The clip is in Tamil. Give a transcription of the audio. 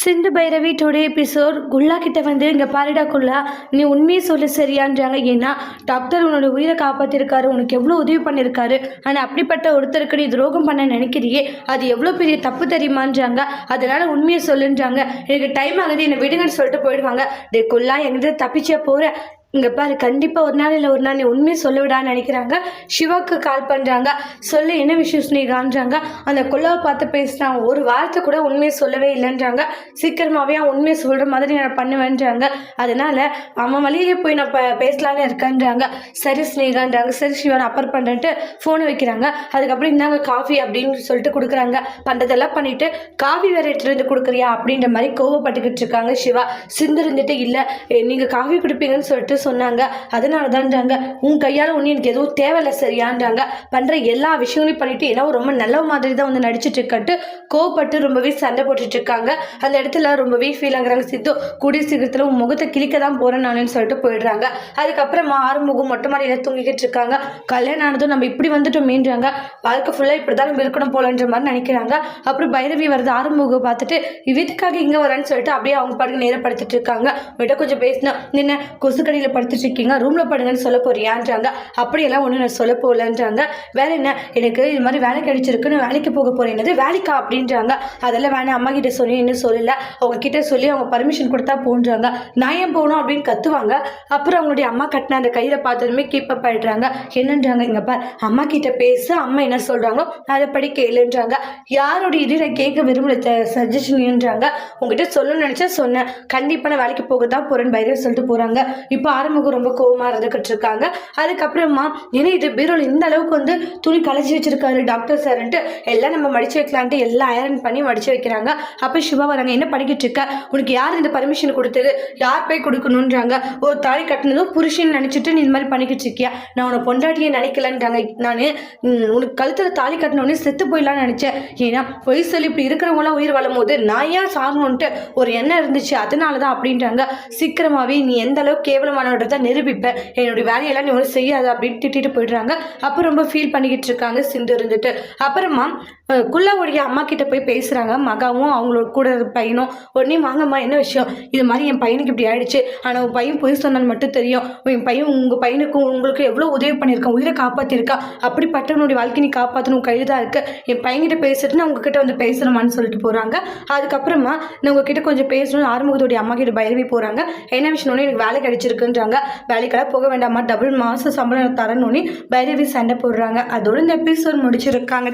சிந்து பைரவி டுடே எபிசோட் குல்லா கிட்ட வந்து இங்கே பாருடா குல்லா, நீ உண்மையை சொல்ல சரியான்றாங்க. ஏன்னா டாக்டர் உன்னோட உயிரை காப்பாற்றிருக்காரு, உனக்கு எவ்வளோ உதவி பண்ணியிருக்காரு. ஆனால் அப்படிப்பட்ட ஒருத்தருக்கு நீ துரோகம் பண்ண நினைக்கிறியே, அது எவ்வளோ பெரிய தப்பு தெரியுமான்றாங்க. அதனால உண்மையை சொல்லுன்றாங்க. எனக்கு டைம் ஆகுது, என்னை விடுங்கன்னு சொல்லிட்டு போயிடுவாங்க. டே குல்லா, எங்கிட்ட தப்பிச்சே போகிற, இங்கே பாரு, கண்டிப்பாக ஒரு நாள் இல்லை ஒரு நாள் நீ உண்மையை சொல்ல விடான்னு நினைக்கிறாங்க. சிவாவுக்கு கால் பண்ணுறாங்க. சொல்ல என்ன விஷயம் ஸ்னேகான்றாங்க. அந்த குல்லாவை பார்த்து பேசுகிறாங்க. ஒரு வார்த்தை கூட உண்மையை சொல்லவே இல்லைன்றாங்க. சீக்கிரமாகவே அவன் உண்மையை சொல்கிற மாதிரி நான் பண்ணுவேன்றாங்க. அதனால் அவன் வழியிலே போய் நான் பேசலான்னு இருக்கேன்றாங்க. சரி ஸ்னேகான்றாங்க. சரி சிவான் அப்பர் பண்ணுறேன்ட்டு ஃபோனை வைக்கிறாங்க. அதுக்கப்புறம் இந்தாங்க காஃபி அப்படின்னு சொல்லிட்டு கொடுக்குறாங்க. பண்ணுறதெல்லாம் பண்ணிவிட்டு காஃபி வேறு எடுத்துகிட்டு கொடுக்குறியா அப்படின்ற மாதிரி கோவப்பட்டுக்கிட்டு இருக்காங்க சிவா. சிந்து இருந்துட்டு இல்லை நீங்கள் காஃபி குடிப்பீங்கன்னு சொல்லிட்டு சொன்னாங்க, அதனால தான்றாங்க. உன் கையால் ஒன்று எனக்கு எதுவும் தேவையில்லை சரியான்றாங்க. பண்ணுற எல்லா விஷயங்களையும் பண்ணிட்டு ஏன்னா ரொம்ப நல்ல மாதிரி தான் வந்து நடிச்சிட்டு இருக்கட்டு கோவப்பட்டு ரொம்பவே சண்டை போட்டுட்டு இருக்காங்க. அந்த இடத்துல ரொம்பவே ஃபீல் ஆகுறாங்க. சித்து கூடிய சீக்கிரத்தில் உன் முகத்தை கிழிக்க தான் போகிறேன் நானுன்னு சொல்லிட்டு போயிடுறாங்க. அதுக்கப்புறமா ஆறுமுகம் மொட்டை மாடியில் தூங்கிக்கிட்டு இருக்காங்க. கல்யாணம் ஆனதும் நம்ம இப்படி வந்துட்டோம் மீன்றாங்க. வாழ்க்கை ஃபுல்லாக இப்படி தான் நம்ம இருக்கணும் போலன்ற மாதிரி நினைக்கிறாங்க. அப்புறம் பைரவி வருது. ஆறுமுகம் பார்த்துட்டு வீட்டுக்காக இங்கே வரேன்னு சொல்லிட்டு அப்படியே அவங்க பாட்டுக்கு நேரப்படுத்திட்டு இருக்காங்க. விட கொஞ்சம் பேசினா நின்று கொசுக்கடியில் படுத்துட்டு இருக்கீங்க, ரூமில் படுங்கன்னு சொல்ல போறியான்றாங்க. அப்படியெல்லாம் ஒன்றும் நான் சொல்ல போகலன்றாங்க. வேற என்ன, எனக்கு இது மாதிரி வேலை கிடைச்சிருக்கு, நான் வேலைக்கு போக போறேன். என்னது வேலைக்கா அப்படின்றாங்க. அதெல்லாம் வேணாம், அம்மா கிட்ட சொல்லி இன்னும் சொல்லல, அவங்க கிட்ட சொல்லி அவங்க பர்மிஷன் கொடுத்தா போன்றாங்க. நான் ஏன் போகணும் அப்படின்னு கத்துவாங்க. அப்புறம் அவங்களுடைய அம்மா கட்டின அந்த கையில பார்த்ததுமே கீப்பப் ஆயிடுறாங்க. என்னன்றாங்க, இங்க பார் அம்மா கிட்ட பேச, அம்மா என்ன சொல்றாங்களோ அதை படி கேளுன்றாங்க. யாரோட இது நான் கேட்க விரும்பல சஜஷன்ன்றாங்க. உங்ககிட்ட சொல்லணும்னு நினைச்சா சொன்னேன், கண்டிப்பா நான் வேலைக்கு போக தான் போறேன்னு பைரவி சொல்லிட்டு போறாங்க. இப்போ ஆறுமுகம் ரொம்ப கோவமா இருந்துகிட்டு இருக்காங்க. அதுக்கப்புறமா ஏன்னா இது பீரோல இந்த அளவுக்கு வந்து துணி கலைச்சி வச்சிருக்காரு டாக்டர் சார்ன்ட்டு எல்லாம் நம்ம மடிச்சு வைக்கலான்ட்டு எல்லாம் அயரன் பண்ணி மடிச்சு வைக்கிறாங்க. அப்போ சிவா வராங்க. என்ன பண்ணிக்கிட்டு இருக்க, உனக்கு யார் இந்த பர்மிஷன் கொடுத்தது, யார் போய் கொடுக்கணுன்றாங்க. ஒரு தாலி கட்டினதும் புருஷன் நினைச்சிட்டு நீ இந்த மாதிரி பண்ணிக்கிட்டு இருக்கியா, நான் உன பொண்டாட்டியே நினைக்கலன்றாங்க. நான் உனக்கு கழுத்துல தாலி கட்டினோடனே செத்து போயிடலான்னு நினைச்சேன். ஏன்னா பொய் சொல்லி இப்படி இருக்கிறவங்களாம் உயிர் வாழும் போது நான் ஏன் சாகணுன்ட்டு ஒரு எண்ணம் இருந்துச்சு, அதனாலதான் அப்படின்றாங்க. சீக்கிரமாவே நீ எந்த அளவுக்கு கேவலமானவன்றதை நிரூபிப்பேன், என்னுடைய வேலையெல்லாம் நீ ஒன்றும் செய்யாது அப்படின்னு திட்டிட்டு போயிடுறாங்க. அப்போ ரொம்ப ஃபீல் பண்ணிக்கிட்டு இருக்காங்க சிந்து இருந்துட்டு. அப்புறமா குல்லாவுடைய அம்மா கிட்ட போய் பேசுறாங்க. மகாவும் அவங்களோட கூட பையனும் உடனே வாங்கம்மா என்ன விஷயம், இது மாதிரி என் பையனுக்கு இப்படி ஆயிடுச்சு, ஆனால் உன் பையன் பொய் சொன்னான்னு மட்டும் தெரியும், என் பையன் உங்கள் பையனுக்கும் உங்களுக்கு எவ்வளோ உதவி பண்ணியிருக்கான், உயிரை காப்பாற்றிருக்கான், அப்படிப்பட்டவனுடைய வாழ்க்கை நீ காப்பாற்றணும் கையில் தான் இருக்கு, என் பையன்கிட்ட பேசிட்டு நான் உங்ககிட்ட வந்து பேசணுமான்னு சொல்லிட்டு போகிறாங்க. அதுக்கப்புறமா நான் உங்ககிட்ட கொஞ்சம் பேசணும்னு ஆறுமுகத்துடைய அம்மா கிட்ட பைரவி போகிறாங்க. என்ன விஷயம்னு எனக்கு வேலை கிடைச்சிருக்குன்றாங்க. வேலைக்கெல்லாம் போக வேண்டாமா, டபுள் மாதம் சம்பளம் தரணும்னு பைரவி சண்டை போடுறாங்க. அதோட இந்த எபிசோட் முடிச்சிருக்காங்க.